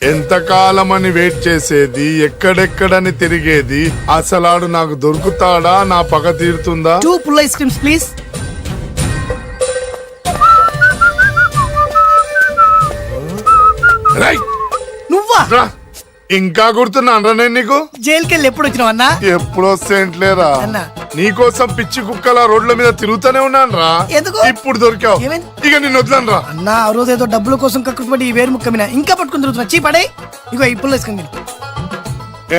ఎంతకాలమని wait చేసేది, ఎక్కడెక్కడని తిరిగేది, అసలాడు నాకు దొరుకుతాడా, నా పగ తీరుతుందా? 2 full ice creams please. Right నువ్వా? రా. ఇంకా గుర్తున్నాను నేను నీకు. జైలుకి వెళ్ళి ఎప్పుడు వచ్చినావు అన్నా? ఎప్పుడు వస్తేంట్లేరా, అన్నా. నీకోసం పిచ్చి కుక్కల రోడ్ల మీద తిరుగుతూనే ఉన్నాను రా. ఎందుకు? ఇప్పుడు దొరికావు. ఏమైంది? ఇక నిన్ను వదలను రా. అన్నా ఆ రోజు ఏదో డబ్బుల కోసం కక్కుపడి ఈ వేరు ముక్క మీద ఇంకా పట్టుకుని తిరుగుతున్నా. చీ పడే. ఇగో ఈ పుల్ ఐస్ క్రీమ్.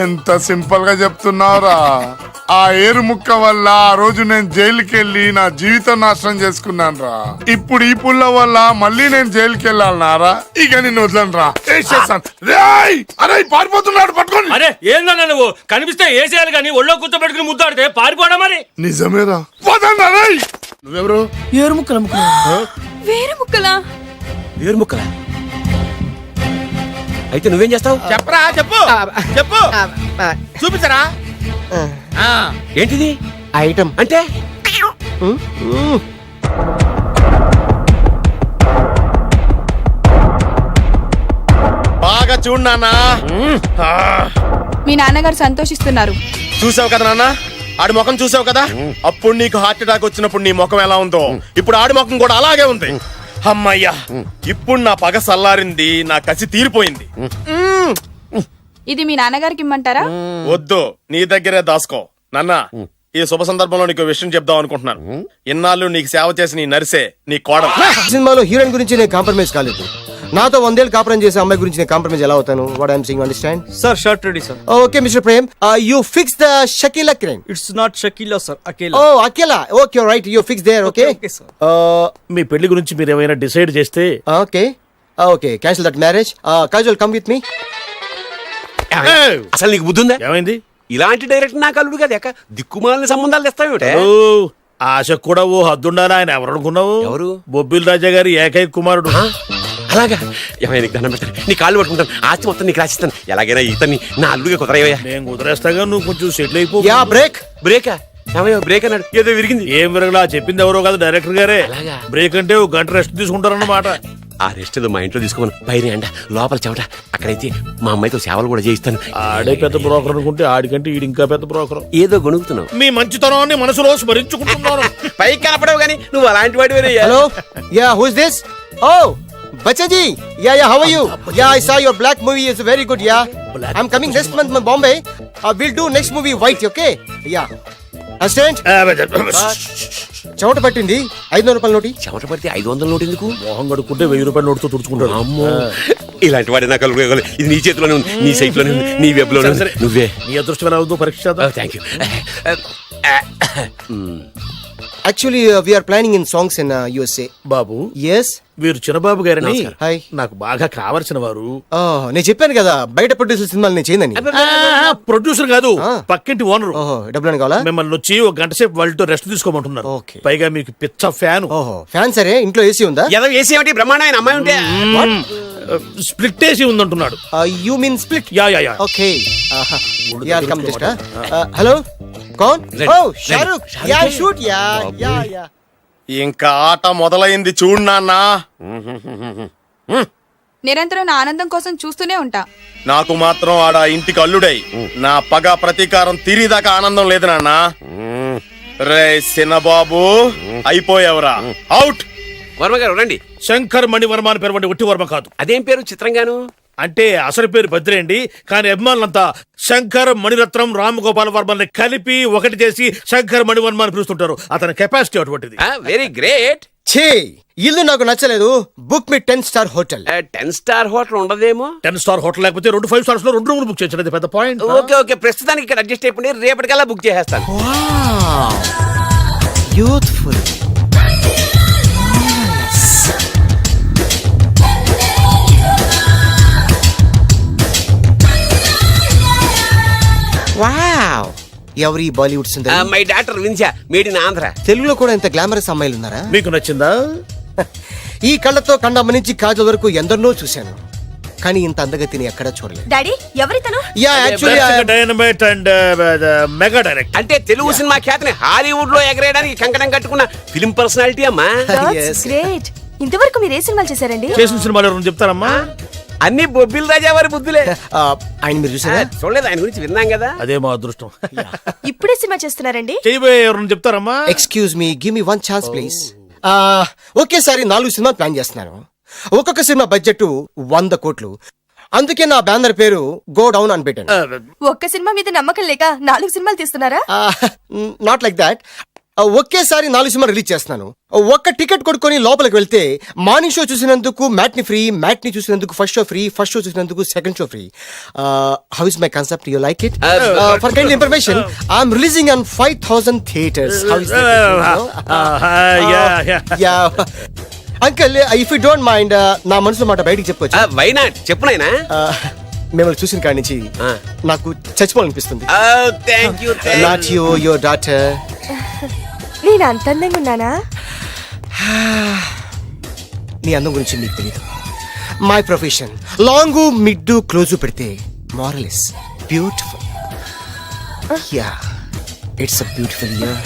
ఎంత సింపుల్ గా చెప్తున్నావురా. ఆ ఏరు ముక్క వల్ల ఆ రోజు నేను జైలుకి వెళ్ళి నా జీవితం నాశనం చేసుకున్నాను రా. ఇప్పుడు ఈ పుల్ల వల్ల మళ్ళీ నేను జైలుకి వెళ్ళాలన్నారా. ఇక నిన్ను వదలను రా. అరే పారిపోతున్నాడు, పట్టుకోండి. అరే ఏందన్నా నువ్వు కనిపిస్తే వేసేయాలి కానీ ఒళ్ళో కూర్చోబెట్టుకుని ముద్దాడితే పారిపోవడం మరి. నిజమేరా. పోదండి. అరే నువ్వెవరు? ఏరు ముక్కలు అమ్ముకున్నా. వేరు ముక్కలా? వేరు ముక్కలా? అయితే నువ్వేం చేస్తావు? చెప్పరా, చెప్పు చెప్పు, చూపించరా. ఏంటిది ఐటమ్ అంటే? బాగా చూడు నాన్న. మీ నాన్నగారు సంతోషిస్తున్నారు. చూసావు కదా నాన్న, ఆడి ముఖం చూసావు కదా. అప్పుడు నీకు హార్ట్ అటాక్ వచ్చినప్పుడు నీ ముఖం ఎలా ఉందో ఇప్పుడు ఆడి ముఖం కూడా అలాగే ఉంది. అమ్మయ్యా, ఇప్పుడు నా పగ సల్లారింది, నా కసి తీరిపోయింది. ఇది మీ నాన్నగారికి ఇమ్మంటారా? వద్దు, నీ దగ్గరే దాసుకో. నాన్న, ఈ శుభ సందర్భంలో నీకు విషయం చెప్దాం అనుకుంటున్నాను. ఇన్నాళ్ళు నీకు సేవ చేసి నీ నర్సే నీ కోడలు. సినిమాలో హీరోయిన్ గురించి నేను కాంప్రమైజ్ కాలేదు. నాతో 100 ఏళ్ళు కాపురం చేసే అమ్మాయి గురించి నేను కాంప్రమైజ్ ఎలా అవుతాను? What I'm saying, understand? Sir, shot ready, sir. Okay mister Prem, you fix the Shakila crime. It's not Shakila, sir. Akela. Oh Akhila, okay right, you fix there. Okay Okay, sir. మీ పెళ్లి గురించి మీరు ఏమైనా డిసైడ్ చేస్తే okay okay, cancel that marriage. Kajal come with me. అసలు నీకు బుద్ధి ఉందా? ఏమైంది? ఇలాంటి డైరెక్ట్ నాకు అల్లుడు కదా, దిక్కుమాలని సంబంధాలు తెస్తావేమిటే? ఆశకు కూడా ఓ హద్దుండాలి. ఆయన ఎవరు అనుకున్నావు? ఎవరు? బొబ్బిల్ రాజా గారి ఏకైక కుమారుడు. అలాగా? ఏమైనా నీకు దండం పెడతాను, నీ కాళ్ళు పట్టుకుంటాను, ఆస్తి మొత్తం నీకు రాసిస్తాను. ఎలాగైనా ఇతన్ని నా అల్లుడిగా కుదరయ్యా. నేను కుదిరేస్తాగా, నువ్వు కొంచెం సెటిల్ అయిపో. Yeah break. బ్రేకా? ఏమయ్యా బ్రేక్ అన్నాడు, ఏదో విరిగింది. ఏం విరగలా, చెప్పింది ఎవరో కాదు, డైరెక్టర్ గారే. అలాగా? బ్రేక్ అంటే ఒక గంట రెస్ట్ తీసుకుంటారన్నమాట. ఆ రెస్ట్ ఏదో మా ఇంట్లో తీసుకోమని, పైన అండ లోపల చెమట. అక్కడైతే మా అమ్మాయితో సేవలు కూడా చేయిస్తాను. ఆడే పెద్ద బ్రోకర్ అనుకుంటే ఆడికంటే ఈడు ఇంకా పెద్ద బ్రోకర్. ఏదో గొణుగుతున్నావు. మీ మంచితనాన్ని మనసులో స్మరించుకుంటున్నాను. పైకి కనపడవు కానీ నువ్వు అలాంటి వాడి. Hello, ya who is this? ఓ బచ్చా జీ, ya ya, how are you? Ya I saw your Black movie is very good. Ya I am coming next month to Bombay. Will do next movie white. Okay ya assistant. చెమట పట్టింది, 500 రూపాయల నోటి. చెమట పడితే 500 note ఎందుకు? మోహం కడుక్కుంటే 1000 రూపాయల నోటుతో తుడుచుకుంటాడు. అమ్మో, ఇలాంటి వాడి నాకు అల్లుడు. ఇది నీ చేతిలోనే ఉంది, నీ సైట్ లోనే ఉంది, నీ వెబ్ లోనే ఉంది. నువ్వే నీ అదృష్టం ఎలా అవుతుందో పరీక్ష. Thank you. Actually we are planning in songs in USA. బాబు, yes. వీరు చిన్నబాబు గారని హాయ్. నాకు బాగా కావలసిన వారు. నేను చెప్పాను కదా బయట ప్రొడ్యూసర్ సినిమాలు నేను చేయనని. ప్రొడ్యూసర్ కాదు, పక్కింటి ఓనరు. ఓహో, డబ్బులు కావాలా? మిమ్మల్ని వచ్చి ఒక గంట సేపు వాళ్ళతో రెస్ట్ తీసుకోమంటున్నారు. Okay. పైగా మీకు పిచ్చ ఫ్యాన్. ఓహో, ఫ్యాన్ సరే, ఇంట్లో ఏసీ ఉందా? ఏదో ఏసీ ఏమిటి, బ్రహ్మాండమైన అమ్మాయి ఉంటే. స్ప్లిట్ ఏసీ ఉందంటున్నాడు. You mean split? Yeah yeah yeah. Okay yeah, come just. Hello, కౌన్? Oh Shahrukh. Yeah shoot. Yeah yeah yeah. ఇంకా ఆట మొదలైంది చూడు నాన్న. నిరంతరం నా ఆనందం కోసం చూస్తూనే ఉంటా. నాకు మాత్రం ఆడ ఇంటికి అల్లుడై నా పగ ప్రతీకారం తీరిదాకా ఆనందం లేదు నాన్న. రే సిన్నబాబు, అయిపోయావురా, అవుట్. వర్మ గారు రండి. శంకర్ మణివర్మ అని పేరు, ఒట్టి వర్మ కాదు. అదేం పేరు చిత్రంగాను? అంటే అసలు పేరు భద్రేండి, కానీ అభిమానులంతా శంకర్ మణిరత్నం రామగోపాల్ వర్మని కలిపి ఒకటి చేసి శంకర్ మణివర్మ అని పిలుస్తుంటారు. అతని కెపాసిటీ అటువంటిది. Very great. ఛీ, ఇల్లు నాకు నచ్చలేదు. బుక్ మీ 10 స్టార్ హోటల్. 10 స్టార్ హోటల్ ఉండదేమో. 10 స్టార్ హోటల్ లేకపోతే 2 5 స్టార్స్ లో 2 రూములు బుక్ చేయొచ్చు. పెద్ద పాయింట్. ఓకే ఓకే, ప్రస్తుతానికి ఇక్కడ అడ్జస్ట్ అయిపోయి రేపటికల్లా బుక్ చేసేస్తాను. యూత్ఫుల్. వావ్, ఎవరి బాలీవుడ్ సుందరి? మై డాక్టర్ విన్సా, మేడ్ ఇన్ ఆంధ్ర. తెలుగులో కూడా ఇంత గ్లామరస్ అమ్మాయిలు ఉన్నారా? మీకు నచ్చిందా? ఈ కళ్ళతో కండమ్మ నుంచి కాజల్ వరకు ఎందరినో చూశాను, కానీ ఇంత అందగతిని ఎక్కడా చూడలేదు. డాడీ ఎవరితను? Yeah actually dynamite and mega direct. అంటే తెలుగు సినిమా ఖ్యాతిని హాలీవుడ్ లో ఎగరేయడానికి కంకణం కట్టుకున్న ఫిల్మ్ పర్సనాలిటీ అమ్మా. గ్రేట్. ఇంతవరకు మీరు ఏ సినిమాలు చేశారండి? చేసిన సినిమాలు ఎవరు చెప్తారమ్మా? అన్ని బొబ్బిల్ రాజా వారి బుద్ధులే. ఆయన మీరు చూసారా? చూడలేదు, ఆయన గురించి విన్నాం కదా. అదే మా అదృష్టం. ఇప్పుడే సినిమా చేస్తున్నారండి? చేయబోయే ఎవరన్నా చెప్తారమ్మా? Excuse me, give me 1 chance please. ఒకేసారి 4 సినిమా ప్లాన్ చేస్తున్నాను. ఒక్కొక్క సినిమా బడ్జెట్ 100 కోట్లు. అందుకే నా బ్యానర్ పేరు గో డౌన్ అని పెట్టాను. ఒక్క సినిమా మీద నమ్మకం లేక 4 సినిమాలు తీస్తున్నారా? Not like that. ఒకేసారి 4 సినిమా రిలీజ్ చేస్తున్నాను. ఒక్క టికెట్ కొనుక్కొని లోపలికి వెళ్తే మార్నింగ్ షో చూసినందుకు మ్యాట్ని ఫ్రీ, మ్యాట్ని చూసినందుకు first show free, first show చూసినందుకు second show free. How is my concept? You like it? For kind information, I'm releasing on 5,000 theatres. How is uncle, if you don't mind, నా మనసులో మాట బయటికి చెప్పుకోవచ్చు? Why not, చెప్పు నాయనా. మిమ్మల్ని చూసిన కాడి నుంచి నాకు చచ్చిపోవాలనిపిస్తుంది. Thank you. Not you, your daughter. నేను అంత అందంగా ఉన్నానా? నీ అందం గురించి నీకు తెలియదు. My profession long mid close పెడితే moral is beautiful. Yeah, it's a beautiful year.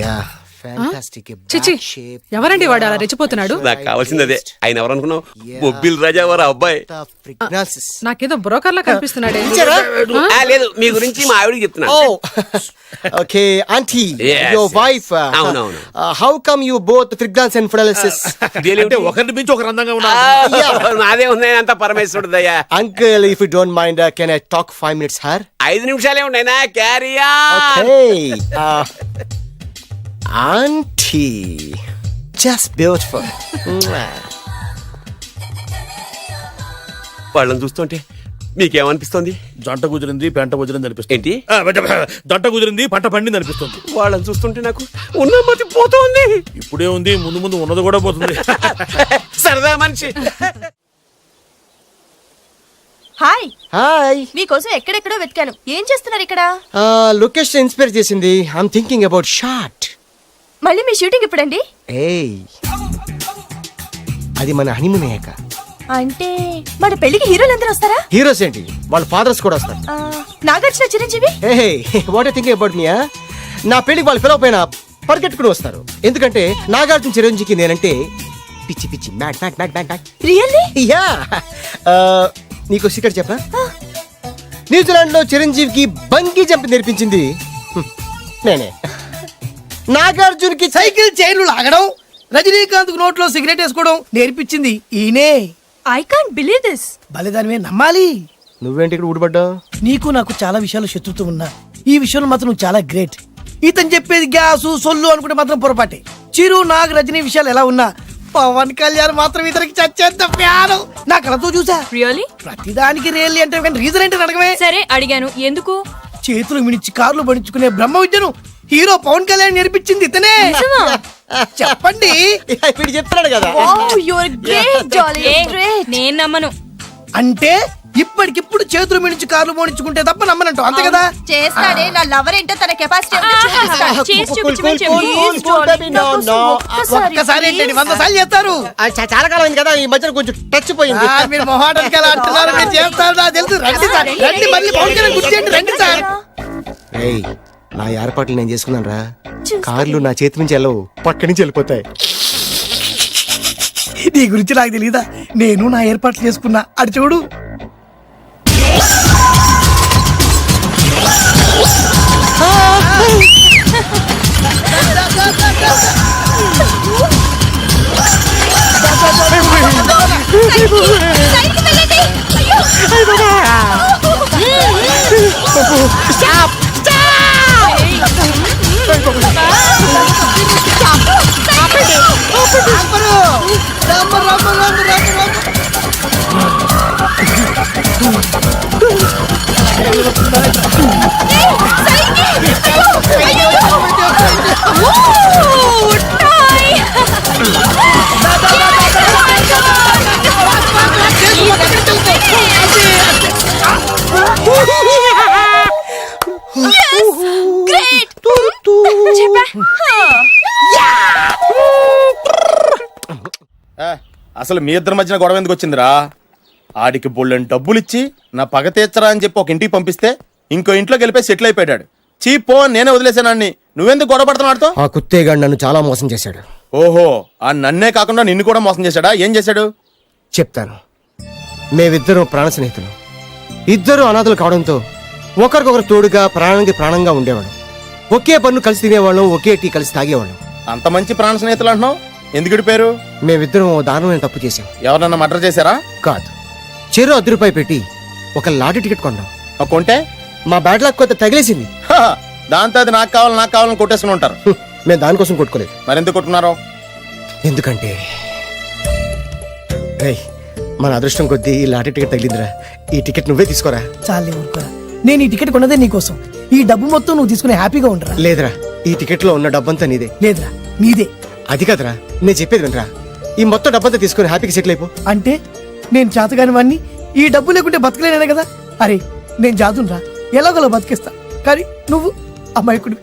Yeah, fantastic. చిచి, ఎవరండి వాడు అలా రెచ్చిపోతున్నాడు? నాకు కావాల్సింది అదే. ఆయన ఎవరు అనుకున్నావు? బొబ్బిల్ రాజా వారి అబ్బాయి. నాకేదో బ్రోకర్ లా కనిపిస్తున్నాడే. లేదు, మీ గురించి మా ఆవిడకి చెప్తున్నా. Okay auntie, Yes, your wife. అవునవును. How come you both fragrance and fidelities? అంటే ఒకరిని మించి ఒకరు అందంగా ఉన్నారు. నాదే ఉంది అంత పరమేశ్వరుడు దయ్యా. Uncle, if you don't mind, can I talk 5 minutes her? 5 నిమిషాలే ఉన్నాయినా, carry on. Okay. Auntie, just beautiful. వాళ్ళని చూస్తుంటే మీకేమనిపిస్తుంది? జంట కుదిరింది, పెంట కుదిరింది అనిపిస్తుంది. ఏంటి? జంట కుదిరింది, పంట పండింది అనిపిస్తుంది. వాళ్ళని చూస్తుంటే నాకు ఉన్న మతి పోతుంది. ఇప్పుడే ఉంది, ముందు ముందు ఉన్నది కూడా పోతుంది. సరదా మనిషి. హాయ్. హాయ్. మీకోసం ఎక్కడెక్కడో వెతికాను. ఏం చేస్తున్నారు ఇక్కడ? లొకేషన్ ఇన్స్పైర్ చేసింది. I'm thinking about short. మళ్ళీ మీ షూటింగ్ ఎప్పుడండి? ఏయ్, అది మన హనీమూన్ అయ్యాక. అంటే మన పెళ్లికి హీరోలు అందరూ వస్తారా? హీరోస్ ఏంటి, వాళ్ళ ఫాదర్స్ కూడా వస్తారు. నాగార్జున, చిరంజీవి. ఏ వాట్ థింకింగ్ అబౌట్ మీ? నా పెళ్లికి వాళ్ళు పిలవపోయినా పరిగెట్టుకుని వస్తారు. ఎందుకంటే నాగార్జున చిరంజీవికి నేనంటే పిచ్చి పిచ్చి, mad mad mad mad mad. Really? Yeah. నీకు సీక్రెట్ చెప్పనా? న్యూజిలాండ్ లో చిరంజీవికి బంగీ జంప్ నేర్పించింది నేనే. నాగార్జున్ కి సైకిల్ చైన్లు లాగడం, రజనీకాంత్ నోట్లో సిగరెట్ వేసుకోవడం నేర్పించింది ఈయనే. I can't believe this. బలిదానమే నమ్మాలి. నువ్వేంటి ఇక్కడ ఊడిపడ్డావు? నీకు నాకు చాలా విషయాలు శత్రుత్వం ఉన్నా ఈ విషయంలో మాత్రం నువ్వు చాలా గ్రేట్. ఇతను చెప్పేది గ్యాసు సొల్లు అనుకుంటే మాత్రం పొరపాటే. చిరు, నాగ్, రజనీ విషయాలు ఎలా ఉన్నా పవన్ కళ్యాణ్ మాత్రం ఇతనికి చచ్చేంత ప్యాను. నా కళతో చూసా. రియలీ? ప్రతిదానికి రియల్లీ అంటే కానీ రీజన్ ఏంటని అడగమే. సరే అడిగాను, ఎందుకు? చేతులు మిడిచి కార్లు పడించుకునే బ్రహ్మ విద్యను హీరో పవన్ కళ్యాణ్ నేర్పించింది ఇతనే. చెప్పండి. ఇప్పుడు చెప్తున్నాడు కదా. నేను నమ్మను. అంటే ఇప్పటికిప్పుడు చేతులు మిడిచి కార్లు పోనించుకుంటే తప్ప నమ్మనంటావు, అంతే కదా? చేస్తాడే. నా లవర్ ఏంటో తన కెపాసిటీ ఒక్కసారి ఏంటండి 100 సార్లు చేస్తారు. చాలా కాలం అయింది కదా, ఈ మధ్యన కొంచెం టచ్ పోయింది. మీరు మొహాటానికి ఎలా అంటున్నారు? మీరు చేస్తారు, నాకు తెలుసు. రండి సార్, రండి, మళ్ళీ పవన్ కళ్యాణ్ గుర్తు చేయండి. రండి సార్. ఏయ్, నా ఏర్పాట్లు నేను చేసుకున్నాను రా. కార్లు నా చేతి నుంచి వెళ్ళవు, పక్క నుంచి వెళ్ళిపోతాయి. నీ గురించి నాకు తెలియదా? నేను నా ఏర్పాట్లు చేసుకున్నా. అటు చూడు. అసలు మీ ఇద్దరి మధ్యన గొడవ ఎందుకు వచ్చిందిరా? ఆడికి బొళ్ళని డబ్బులు ఇచ్చి నా పగ తీర్చరా అని చెప్పి ఒక ఇంటికి పంపిస్తే ఇంకో ఇంట్లోకి వెళ్ళిపోయి సెటిల్ అయిపోయాడు. చీపో నేనే వదిలేసానాన్ని. నువ్వెందుకు గొడవ పడుతున్నాడుతో? ఆ కుత్తేగాడు నన్ను చాలా మోసం చేశాడు. ఓహో, ఆ నన్నే కాకుండా నిన్ను కూడా మోసం చేశాడా? ఏం చేశాడు? చెప్తాను. మేమిద్దరం ప్రాణ స్నేహితులు. ఇద్దరు అనాథలు కావడంతో ఒకరికొకరు తోడుగా ప్రాణానికి ప్రాణంగా ఉండేవాళ్ళం. ఒకే పన్ను కలిసి తినేవాళ్ళం, ఒకే టీ కలిసి తాగేవాళ్ళం. అంత మంచి ప్రాణ స్నేహితులు అంటున్నావు, ఎందుకు విడిపోయారు? మేమిద్దరం ఓ దారుణమైన తప్పు చేశాం. ఎవరన్నా మర్డర్ చేశారా? కాదు, చెరో ₹10 పెట్టి ఒక లాటరీ టికెట్ కొన్నాం. కొంటే మా బ్యాడ్ లక్ కొత్త తగిలేసింది. హ, దాంతో అది నాకు కావాలని కొట్టేసుకుని ఉంటారు. మేము దానికోసం కొట్టుకోలేదు. మరెందుకు కొట్టుకున్నారు? ఎందుకంటే రేయ్, మన అదృష్టం కొద్దీ ఈ లాటరీ టికెట్ తగిలిందిరా. ఈ టికెట్ నువ్వే తీసుకోరా. చాలే ఊరుకోరా, నేను ఈ టికెట్ కొన్నదే నీకోసం. ఈ డబ్బు మొత్తం నువ్వు తీసుకుని హ్యాపీగా ఉండరా. లేదురా, ఈ టికెట్ లో ఉన్న డబ్బంతా నీదే. లేదురా, నీదే. అది కాదురా, నేను చెప్పేది వినరా. ఈ మొత్తం డబ్బంతా తీసుకుని హ్యాపీగా సెటిల్ అయిపో. అంటే నేను చేతగాని వాడిని, ఈ డబ్బు లేకుంటే బతకలేనే కదా. అరే నేను జాతునరా, ఎలాగోలా బతికేస్తా. కానీ నువ్వు అమాయకుడు,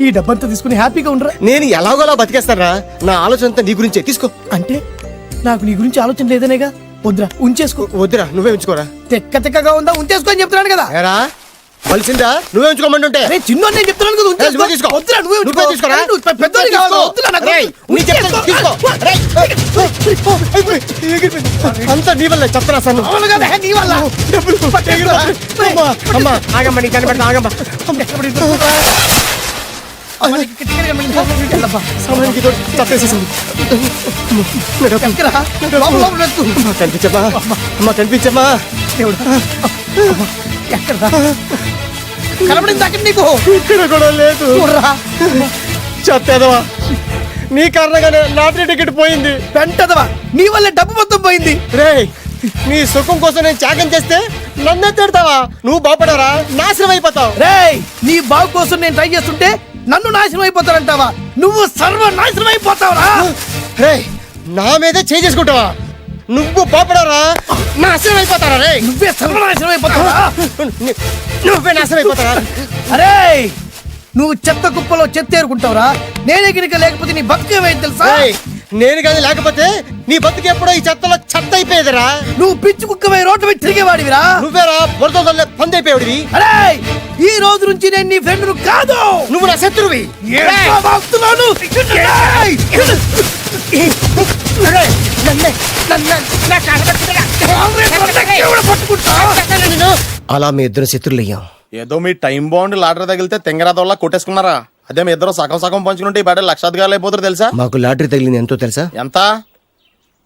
ఈ డబ్బంతా తీసుకుని హ్యాపీగా ఉండరా. నేను ఎలాగోలా బతికేస్తారా, నా ఆలోచన అంతా నీ గురించే. తీసుకో. అంటే నాకు నీ గురించి ఆలోచన లేదనేగా. వద్దురా, ఉంచేసుకో. వద్దురా, నువ్వే ఉంచుకోరా. తెక్కగా ఉందా, ఉంచేసుకో అని చెప్తున్నాను కదా. ఏరా వలిసిందా, నువ్వే ఉంచుకోమంటుంటే. అరే చిన్న నేను చెప్తున్నాను కదా, ఉంచేసుకో. నువ్వే తీసుకో. వద్దురా, నువ్వే నువ్వే ఉంచుకో. తీసుకోరా. అరే, నువ్వు పెద్దోడివి కావాలి. వద్దురా, నాకు రేయ్, నీ చెప్తాను, తీసుకో. రేయ్, అంతా నీ వల్లే చెప్తారా సార్. అవును కదా, నీ వల్ల. అమ్మా ఆగమ్మ, నీకు కనిపెడతా ఆగమ్మ. అమ్మ, నీకు టికెట్ కనిపించింది. వెళ్ళబ్బా. సమయానికి తోడు చంపేసేసింది. ఎక్కరా? లోపల వెతుకు. అమ్మా కనిపించమ్మా, అమ్మా కనిపించమ్మా. దేవుడా. అమ్మ, ఎక్కడా? కనబడింది అక్కడ నీకు. ఇక్కడ కూడా లేదు. చూడరా. చెత్తేదవా, నీ కారణంగానే లాటరీ టికెట్ పోయింది. వెంటదవా, నీ వల్ల డబ్బు మొత్తం పోయింది. రేయ్, నీ సుఖం కోసం నేను త్యాగం చేస్తే నన్నే తిడతావా? నువ్వు బాగుపడరా, నాశనం అయిపోతావు. రేయ్, నీ బాగు కోసం నేను ట్రై చేస్తుంటే నన్ను నాశనం అయిపోతానంటావా? నువ్వు సర్వ నాశనం అయిపోతావురా. రేయ్, నా మీదే చేసుకుంటావా? నువ్వు బాగుపడరా, నాశనం అయిపోతారా? రే, నువ్వే సర్వనాశనం అయిపోతావురా. నువ్వే నాశనం అయిపోతారా? అరే, నువ్వు చెత్త కుప్పలో చెత్త ఏరుకుంటావురా. నేనే గిరిక లేకపోతే నీ బతుకేమైంది తెలుసా? రేయ్, నేను కానీ లేకపోతే నీ బతుకు ఎప్పుడో ఈ చెత్తలో చెత్త అయిపోయేదిరా. నువ్వు పిచ్చి కుక్కమై రోడ్డు మీద తిరిగేవాడివిరా. నువ్వేరా బురదలే పంది అయిపోయాడివి. అరే, ఈ రోజు నుంచి నేను నీ ఫ్రెండ్ కాదు, నువ్వు నా శత్రువి. ఏంట్రా వాగుతున్నాను? ఏయ్! రేయ్, అలా మీ ఇద్దరు శత్రులయ్యాం. ఏదో మీ టైం బాండ్ లాటరీ తగిలితే తెంగరాదోళ్ళ కొట్టేసుకున్నారా? అదే మీ ఇద్దరు సగం సగం పంచుకుంటే ఈ బయట లక్షాధికారులు అయిపోతారు తెలుసా? మాకు లాటరీ తగిలింది ఎంతో తెలుసా? ఎంత?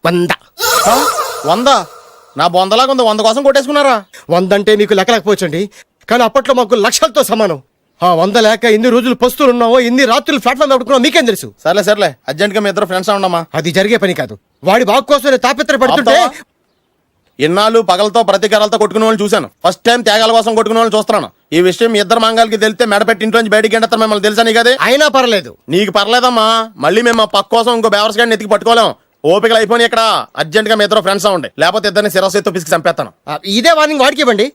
100. 100? నా బొందలాగా ఉంది, 100 కోసం కొట్టేసుకున్నారా? 100 అంటే మీకు లెక్క లేకపోవచ్చండి, కానీ అప్పట్లో మాకు లక్షలతో సమానం. ఆ 100 లేక ఎన్ని రోజులు పస్తులు ఉన్నావో, ఎన్ని రాత్రులు ప్లాట్ఫామ్ పెట్టుకున్నావు మీకేం తెలుసు? సర్లే అర్జెంట్ గా మీ ఇద్దరు ఫ్రెండ్స్ ఉండమ్మా. అది జరిగే పని కాదు. వాడి బాగు కోసం తాపిత్ర పడుతుంటే ఇన్నాళ్ళు పగలతో ప్రతీకారాలతో కొట్టుకునే వాళ్ళు చూశాను. ఫస్ట్ టైం త్యాగాల కోసం కొట్టుకునే వాళ్ళు చూస్తున్నాను. ఈ విషయం మీ ఇద్దరు మంగాలకి తెలిస్తే మెడపెట్టి ఇంట్లోంచి బయటికి ఎండతారు. మిమ్మల్ని తెలుసా నీకు? అదే అయినా పర్లేదు. నీకు పర్లేదమ్మా, మళ్ళీ మేము మా పక్క కోసం ఇంకో బేవర్స్ గాడిని ఎత్తికి పట్టుకోలేం. ఓపికలు అయిపోయి ఇక్కడ అర్జెంట్ గా మీ ఇద్దరు ఫ్రెండ్స్ ఉండి, లేకపోతే ఇద్దరిని శిరస్సుతో పిసికి చంపేస్తాను. ఇదే వార్నింగ్ వాడికి ఇవ్వండి.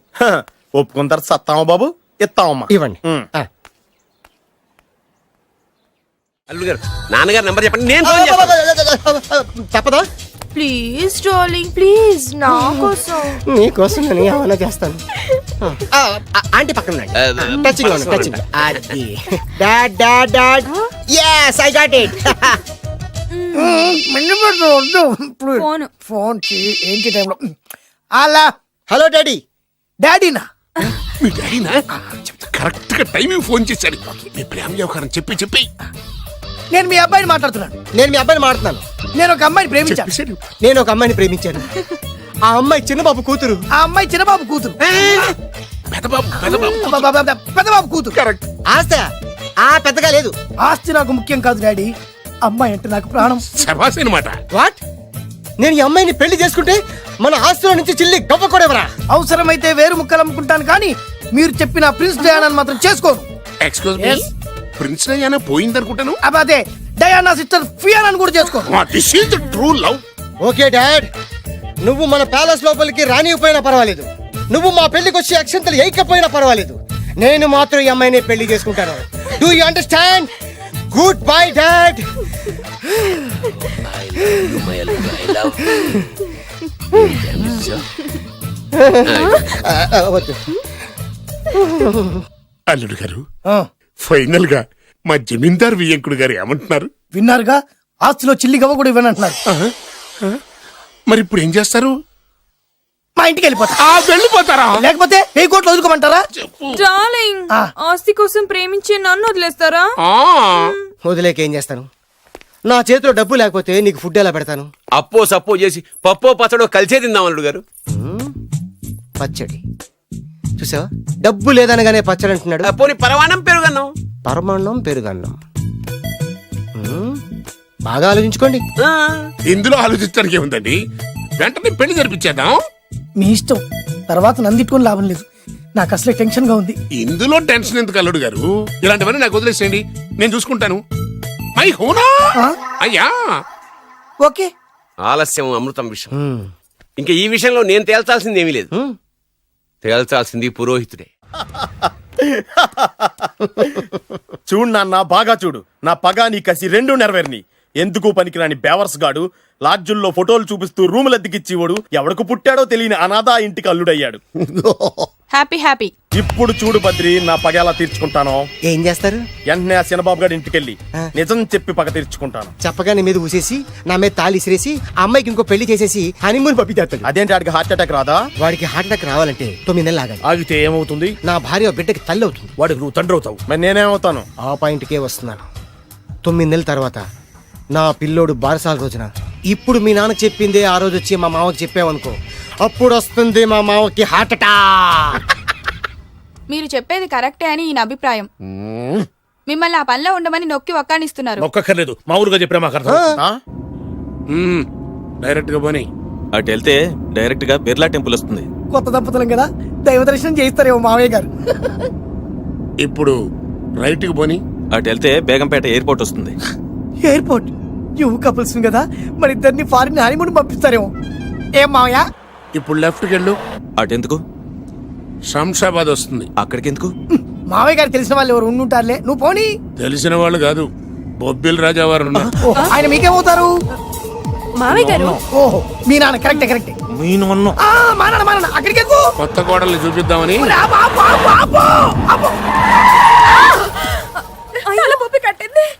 ఒప్పుకుంటారు సత్తామా బాబు? ఇస్తామమ్మా. ఇవ్వండి. అల్లుడు గారు, నాన్నగారు నెంబర్ చెప్పండి, నేను ఫోన్ చేస్తాను. తప్పదా? ప్లీజ్ డార్లింగ్, ప్లీజ్ నా కోసం. నీకోసం నేను ఏమైనా చేస్తాను. ఆంటీ పక్కన touching. Dad dad dad, yes I got it. Phone. Phone ఏంటి టైంలో? అలా హలో డాడీ. డాడీనా? మీ డాడీనా? కరెక్ట్ గా టైమింగ్ ఫోన్ చేశారు. మీ ప్రేమ వ్యవహారం చెప్పి నేను మీ అబ్బాయిని మాట్లాడుతున్నాను. నేను మీ అబ్బాయిని మాట్లాడుతున్నాను. నేను ఒక అమ్మాయిని ప్రేమించాను. చెప్పేశాడు. నేను ఒక అమ్మాయిని ప్రేమించాను. ఆ అమ్మాయి చిన్నబాబు కూతురు. ఆ అమ్మాయి చిన్నబాబు కూతురు. పెద్దబాబు కూతురు. కరెక్ట్. ఆస్తి పెద్దగా లేదు. ఆస్తి నాకు ముఖ్యం కాదు డాడీ, అమ్మాయి అంటే నాకు ప్రాణం. శబాస్ అనమాట. వాట్? నేను ఈ అమ్మాయిని పెళ్లి చేసుకుంటే మన ఆస్తిలో నుంచి చిల్లి గవ్వ కూడా ఎవరా? అవసరమైతే వేరు ముక్కలు అమ్ముకుంటాను, కానీ మీరు చెప్పిన ప్రిన్స్ డయానాని మాత్రం చేసుకోను. ఎక్స్క్యూజ్ మీ, ప్రిన్స్ డయానా పోయిందనుకుంటాను. అదే డయానా సిస్టర్ ఫియానాని కూడా చేసుకోను. This is the true love. Okay dad, నువ్వు మన ప్యాలెస్ లోపలికి రానిపోయినా పర్వాలేదు, నువ్వు మా పెళ్లికి వచ్చి అక్షంతలు వేయకపోయినా పర్వాలేదు, నేను మాత్రం ఈ అమ్మాయిని పెళ్లి చేసుకుంటాను. Do you understand? Good bye dad. అల్లుడు గారు, ఫైనల్ గా మా జమీందార్ వియ్యంకుడు గారు ఏమంటున్నారు? విన్నారుగా, ఆస్తిలో చిల్లి గవ్వ కూడా ఇవ్వనంటున్నారు. మరి ఇప్పుడు ఏం చేస్తారు? మా ఇంటికి వెళ్ళిపోతా. వెళ్ళిపోతారా? లేకపోతే 1000 కోట్లు వదులుకోమంటారా? డార్లింగ్ ఆస్తి కోసం ప్రేమించే నన్ను వదిలేస్తారా? వదిలేక ఏం చేస్తాను? నా చేతిలో డబ్బు లేకపోతే నీకు ఫుడ్ ఎలా పెడతాను? అప్పో సప్పో చేసి పప్పో పచ్చడో కలిసే తిందాం అల్లుడు గారు. పచ్చడి చూసావా, డబ్బు లేదనగానే పచ్చడి అంటున్నాడు. పోనీ పరవాణం పెరుగన్నాం. పరమాన్నం పెరుగన్నం. బాగా ఆలోచించుకోండి. ఇందులో ఆలోచించడానికి ఏముందండి, వెంటనే పెళ్లి జరిపించేద్దాం. మీ ఇష్టం. తర్వాత నన్ను తిట్టుకొని లాభం లేదు. నాకు అసలే టెన్షన్ గా ఉంది. ఇందులో టెన్షన్ ఎందుకు అల్లుడు గారు? ఇలాంటివన్నీ నాకు వదిలేసేయండి, నేను చూసుకుంటాను. మై హోనా అయ్యా. ఓకే. ఆలస్యం అమృతం విషయం. ఇంకా ఈ విషయంలో నేను తేల్చాల్సింది ఏమీ లేదు. తేల్చాల్సింది పురోహితుడే. చూడు నాన్న, బాగా చూడు. నా పగ నీ కసి రెండు నెరవేరిని. ఎందుకు పనికిరాని బేవర్స్ గాడు లాడ్జుల్లో ఫోటోలు చూపిస్తూ రూములు అద్దెకిచ్చివాడు ఎవడకు పుట్టాడో తెలియని అనాథ ఇంటికి అల్లుడయ్యాడు. Happy happy. ఇప్పుడు చూడు బద్రి, నా పగ ఎలా తీర్చుకుంటానో. ఏం చేస్తారు? వెంటనే ఆ చిన్నబాబు గారి ఇంటికెళ్ళి నిజం చెప్పి పగ తీర్చుకుంటాను. చెప్పగానే మీద ఊసేసి నా మీద తాళి ఇసిరేసి ఆ అమ్మాయికి ఇంకో పెళ్లి చేసేసి హనీమూన్ పంపించేస్తాడు. అదేంటి, ఆడికి హార్ట్ అటాక్ రాదా? వాడికి హార్ట్ అటాక్ రావాలంటే 9 నెలలు ఆగాలి. ఆగితే ఏమవుతుంది? నా భార్య బిడ్డకి తల్లి అవుతుంది. వాడికి నువ్వు తండ్రి అవుతావు. మరి నేనేమవుతాను? ఆ పాయింట్కే వస్తున్నాను. 9 నెలల తర్వాత నా పిల్లోడు బారసాల రోజున ఇప్పుడు మీ నాన్న చెప్పిందే ఆ రోజు వచ్చి మా మామకి చెప్పావనుకో, అప్పుడు వస్తుంది మా మామకి హార్ట్ అటాక్. మీరు చెప్పేది కరెక్టే అని ఈయన అభిప్రాయం. మిమ్మల్ని ఆ పనిలో ఉండమని నొక్కి ఒక్కానిస్తున్నారు. ఒక్కర్లేదు, మామూలుగా చెప్పినా మాకు అర్థం. డైరెక్ట్ గా పోనీ. అటు వెళ్తే డైరెక్ట్ గా బిర్లా టెంపుల్ వస్తుంది. కొత్త దంపతులం కదా, దైవ దర్శనం చేయిస్తారేమో మావయ్య గారు. ఇప్పుడు రైట్ కి పోనీ. అటు వెళ్తే బేగంపేట ఎయిర్పోర్ట్ వస్తుంది. ఎయిర్పోర్ట్ యువ కపుల్స్ కదా, మరి ఇద్దరిని ఫారిన్ హనీమూన్ పంపిస్తారేమో. ఏం మావయ్య? ఇప్పుడు లెఫ్ట్ కి వెళ్ళు, అటెందుకు? శంషాబాద్ వస్తుంది. అక్కడికి ఎందుకు? మావయ్య గారు తెలిసిన వాళ్ళు ఎవరు ఉండుంటారులే, నువ్వు పోనీ. తెలిసిన వాళ్ళు కాదు, బొబ్బిల్ రాజా వారు ఉన్నారు. ఆయన మీకేమవుతారు? మావయ్య గారు. ఓహో, మీ నాన్న. కరెక్టే కరెక్టే. మా నాన్న అక్కడికి ఎందుకు? కొత్త కోడల్ని చూపిద్దామని.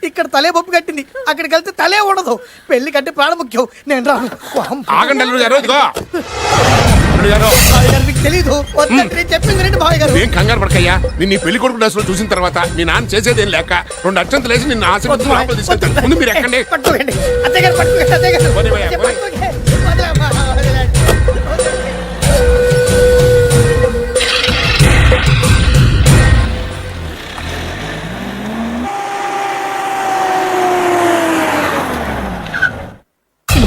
ఇక్కడ తలే బొప్పి కట్టింది, అక్కడికి వెళ్తే తలే ఉండదు. పెళ్లి కంటే ప్రాణం ముఖ్యం. నేను రాను. ఆగండి అల్లుడు గారు, ఇదిగో. అల్లుడు గారు, మీకు తెలీదు. చెప్పింది రండి మావయ్య గారు. ఏం కంగారు పడకయ్యా. నిన్ను ఈ పెళ్లి కొడుకు డ్రెస్ లో చూసిన తర్వాత మీ నాన్న చేసేదేం లేక 2 అక్షంతలు వేసి నిన్ను ఆశీర్వదించి లోపల తీసుకెళ్తాను. ముందు మీరు ఎక్కండి. పట్టుకోండి అత్తయ్య గారు, పట్టుకోండి అత్తయ్య గారు. పోనీ భయ్యా, పోనీ.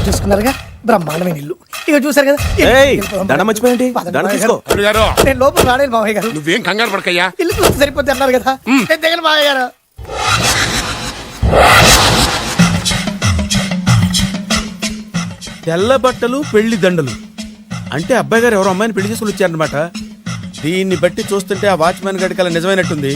చూసుకున్నారుగా, బ్రహ్మాండమైన ఇల్లు. ఇక చూసారు కదా. దండం మర్చిపోయండి. దండం తీసుకో. అల్లుడు గారు, నేను లోపల రాలేదు మావయ్య గారు. నువ్వేం కంగారు పడకయ్యా. ఇల్లు చూస్తే సరిపోద్ది అన్నారు కదా. దగ్గర మావయ్య గారు. తెల్ల బట్టలు పెళ్లి దండలు అంటే అబ్బాయి గారు ఎవరో అమ్మాయిని పెళ్లి చేసుకుని వచ్చారనమాట. దీన్ని బట్టి చూస్తుంటే ఆ వాచ్మెన్ గడి కల నిజమైనట్టుంది.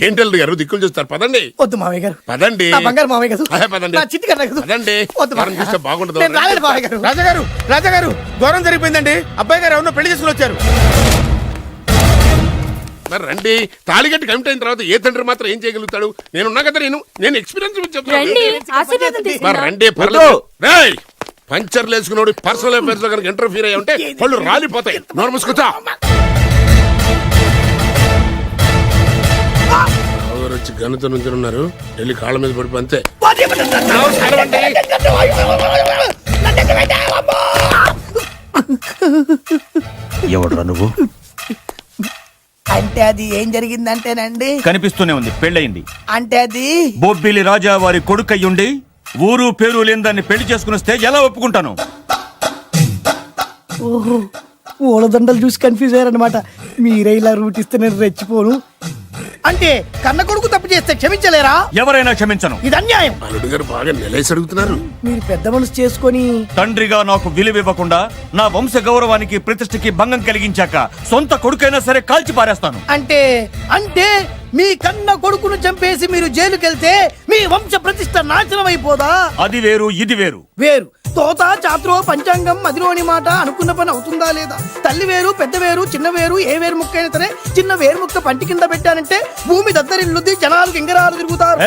ఏంటి అల్లుడు గారు దిక్కులు చూస్తారు? పదండి. వద్దు మావయ్య గారు. పదండి. నా బంగారు మావయ్య గారు. అదే పదండి. నా చిట్టి కన్నా కదా. పదండి. వద్దు వారం చూస్తే బాగుండదు. నేను రాలేదు మావయ్య గారు. రాజాగారు ఘోరం జరిగిపోయిందండి. అబ్బాయి గారు ఎవరినో పెళ్లి చేసుకుని వచ్చారు. మరి రండి. తాళిగట్టి కమిట్ అయిన తర్వాత ఏ తండ్రి మాత్రం ఏం చేయగలుగుతాడు? నేనున్నా కదా, నేను ఎక్స్పీరియన్స్ చెప్తాను. రండి, ఆశీర్వాదం మరి తీసుకుందాం. రండి, పర్లేదు. రేయ్, పంచర్లు వేసుకున్నాడు పర్సనల్ అఫేర్స్ లో కనుక ఇంటర్ఫీర్ అయ్యా ఉంటే వాళ్ళు రాలిపోతాయి. నోరు మూసుకొచ్చా. వచ్చి గనుత నుంచి ఉన్నారు, వెళ్ళి కాళ్ళ మీద పడిపో అంతే. నమస్కారం అండి. ఎవడురా నువ్వు? అంటే అది ఏం జరిగిందంటేనండి, కనిపిస్తూనే ఉంది, పెళ్ళయింది. అంటే అది బొబ్బిలి రాజా వారి కొడుకయ్యుండి ఊరు పేరు లేని దాన్ని పెళ్లి చేసుకుని వస్తే ఎలా ఒప్పుకుంటాను? ఓహో, పూలదండలు చూసి కన్ఫ్యూజ్ అయ్యారనమాట. మీరే ఇలా రూట్ ఇస్తే నేను రెచ్చిపోను. అంటే కన్న కొడుకు తప్పు చేస్తే క్షమించలేరా? ఎవరైనా క్షమించను. ఇది అన్యాయం. అల్లుడు గారు బాగా నిలేసి అడుగుతున్నారు. మీరు పెద్ద మనసు చేసుకొని తండ్రిగా నాకు విలువివ్వకుండా నా వంశ గౌరవానికి ప్రతిష్టకి భంగం కలిగించాక సొంత కొడుకైనా సరే కాల్చి పారేస్తాను. అంటే అంటే మీ కన్న కొడుకును చంపేసి మీరు జైలుకెళ్తే మీ వంశ ప్రతిష్ట నాశనం అయిపోదా? అది వేరు, ఇది వేరు. వేరు. తోత చాత్రో పంచాంగం మదిలోని మాట అనుకున్న పని అవుతుందా లేదా? తల్లి వేరు, పెద్ద వేరు, చిన్న వేరు, ఏ వేరు ముక్క అయినా సరే చిన్న వేరు ముక్క పంటి కింద పెట్టానంటే భూమి దద్దరిల్లుద్ది, జనాలు గింగరాలు తిరుగుతారు.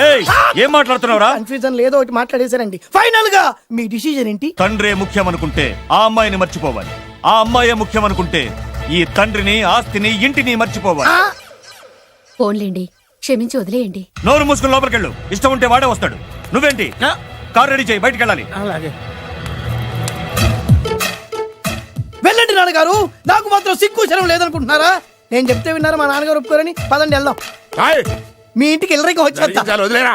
ఏం మాట్లాడుతున్నావురా? కన్ఫ్యూజన్ లేదో ఒకటి మాట్లాడేశారండి. ఫైనల్ గా మీ డిసిజన్ ఏంటి? తండ్రే ముఖ్యం అనుకుంటే ఆ అమ్మాయిని మర్చిపోవాలి. ఆ అమ్మాయే ముఖ్యం అనుకుంటే ఈ తండ్రిని ఆస్తిని ఇంటిని మర్చిపోవాలి. ఫోన్లేండి, క్షమించి వదిలేయండి. నోరు మూసుకుని లోపలికెళ్ళు. ఇష్టం ఉంటే వాడే వస్తాడు. నువ్వేంటి కార్ రెడీ చేయి, బయటికి వెళ్ళాలి. అలాగే వెళ్ళండి నాన్నగారు. నాకు మాత్రం సిగ్గు శరం లేదనుకుంటున్నారా? నేను చెప్తే విన్నారా? మా నాన్నగారు ఒప్పుకోరని. పదండి వెళ్దాం. హాయ్, మీ ఇంటికి ఎల్లరికి వచ్చేస్తా. చాలు వదిలేరా.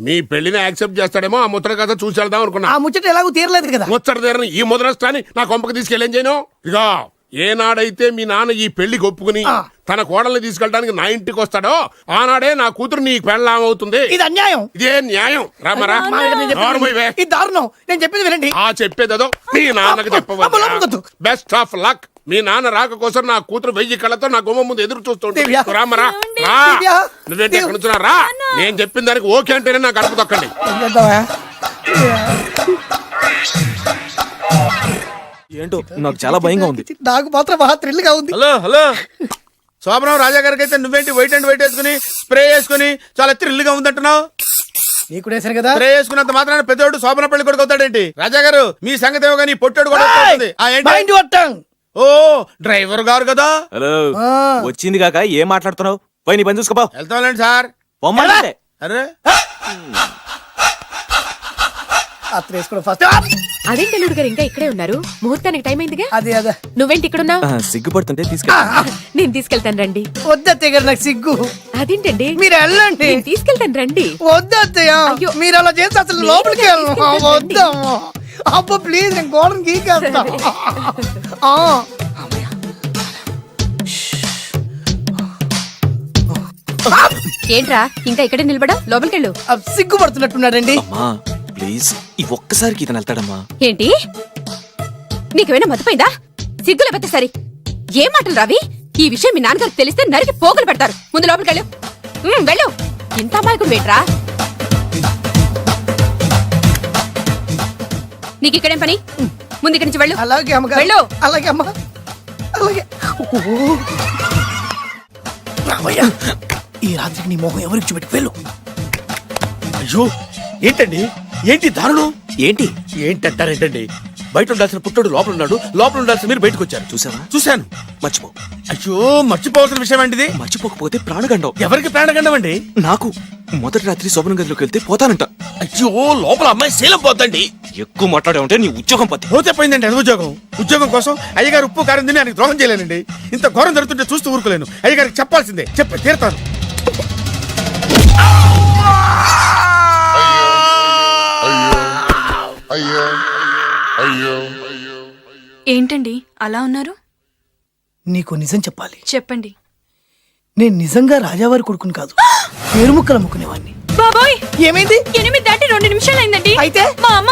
మీ పెళ్లిని యాక్సెప్ట్ చేస్తాడేమో ఆ ముద్ర కథ చూసి వెళ్దాం అనుకున్నా. ఆ ముచ్చట ఎలాగో తీరలేదు కదా. ముచ్చట తీరని ఈ ముద్రష్టాన్ని నా కొంపకి తీసుకెళ్ళేం చేయను. ఇక ఏనాడైతే మీ నాన్న ఈ పెళ్లికి ఒప్పుకుని తన కోడల్ని తీసుకెళ్ళడానికి నా ఇంటికి వస్తాడో ఆనాడే నా కూతురు నీ పెళ్ళాం అవుతుంది. ఇది అన్యాయం. ఇదే న్యాయం. రామరా, ఇది దారుణం. నేను చెప్పేది వినండి. ఆ చెప్పేదేదో మీ నాన్నకి చెప్పవచ్చు. Best of luck. మీ నాన్న రాక కోసం నా కూతురు 1000 కళ్ళతో నా గుమ్మ ముందు ఎదురు చూస్తుంటే రామరా, రా. నువ్వేంటి ఎక్కడ నుంచున్నా? రా. నేను చెప్పిన దానికి ఓకే అంటేనే నా గడప తొక్కండి. ఏంటో నాకు చాలా భయంగా ఉంది. నాకు మాత్రం బాగా థ్రిల్ గా ఉంది. హలో హలో, శోభనం రాజా గారికి అయితే నువ్వేంటి వైట్ అండ్ వైట్ వేసుకుని స్ప్రే వేసుకుని చాలా థ్రిల్ గా ఉందంటున్నావు? నీకు వేసాను కదా. స్ప్రే వేసుకున్నంత మాత్రాన పెద్దోడు శోభన పెళ్లి కొడుకు అవుతాడేంటి? రాజా గారు, మీ సంగతి ఏమో కానీ పొట్టోడు కూడా అవుతుంది. మైండ్ కొట్టాం. ఓ డ్రైవర్ గారు కదా. హలో, వచ్చింది కాక ఏం మాట్లాడుతున్నావు? పోయి నీ పని చూసుకోపో. వెళ్తాంలేండి సార్. పొమ్మంటే అరే ఫస్ట్ అదేంటి అల్లుడు గారు ఇంకా ఇక్కడే ఉన్నారు? ముహూర్తానికి టైం అయిందిగా. అదే అదే. నువ్వేంటి ఇక్కడున్నా? సిగ్గుపడుతుంటే తీసుకెళ్ళి. నేను తీసుకెళ్తాను రండి. వద్దత్తయ్య గారు, నాకు సిగ్గు. అదేంటండి? మీరు వెళ్ళండి. నేను తీసుకెళ్తాను రండి. వద్దత్తయ్య, మీరు అలా చేస్తే అసలు లోపలికి వెళ్ళను. వద్దమ్మా. అబ్బా ప్లీజ్, నేను గోడను గీకేస్తా. ఏంట్రా ఇంకా ఇక్కడే నిలబడా? లోపలికెళ్ళు. సిగ్గుపడుతున్నట్టున్నాడండి. అమ్మా ప్లీజ్, ఈ ఒక్కసారికి ఇతను వెళ్తాడమ్మా. ఏంటి, నీకేమైనా మతిపోయిందా? సిగ్గు లేకపోతే సరి. ఏం మాటలు రావి? ఈ విషయం మీ నాన్నగారికి తెలిస్తే నరికి పోగులు పెడతారు. ముందు లోపలికెళ్ళు. వెళ్ళు. ఇంత అమాయకుడు వేట్రా. నీకు ఇక్కడేం పని? ముందు ఇక్కడి నుంచి వెళ్ళు. అలాగే అమ్మగారు. వెళ్ళు. అలాగే అమ్మా, అలాగే. రామయ్య, ఈ రాత్రికి నీ మొహం ఎవరికి చూపెట్టి వెళ్ళు. అయ్యో ఏంటండి, ఏంటి దారుణం? ఏంటి ఏంటంటారేంటండి? బయట ఉండాల్సిన పుట్టోడు లోపల ఉన్నాడు, లోపల ఉండాల్సిన మీరు బయటకు వచ్చారు. చూసావా? చూశాను. మర్చిపో. అయ్యో మర్చిపోవాల్సిన విషయం అండి. మర్చిపోకపోతే ప్రాణగండం. ఎవరికి ప్రాణగండం అండి? నాకు. మొదటి రాత్రి శోభన గదిలోకి వెళ్తే పోతానంట. అయ్యో లోపల అమ్మాయి శీలం పోతండి. ఎక్కువ మాట్లాడే ఉంటే నీ ఉద్యోగం పత్తి. పోతే పోయిందండి అది ఉద్యోగం. ఉద్యోగం కోసం అయ్యగారు ఉప్పు కారం తిని ఆయనకి ద్రోహం చేయలేనండి. ఇంత ఘోరం జరుగుతుంటే చూస్తూ ఊరుకోలేను. అయ్యగారికి చెప్పాల్సిందే, చెప్పి తీరుతాను. ఏంటండి అలా ఉన్నారు? నీకు నిజం చెప్పాలి. చెప్పండి. నేను నిజంగా రాజావారి కొడుకుని కాదు, పేరు ముక్కలు అమ్ముకునేవాడిని. బాబోయ్, ఏమైంది? 8 దాటి 2 నిమిషాలు అయిందండి. అయితే మా అమ్మ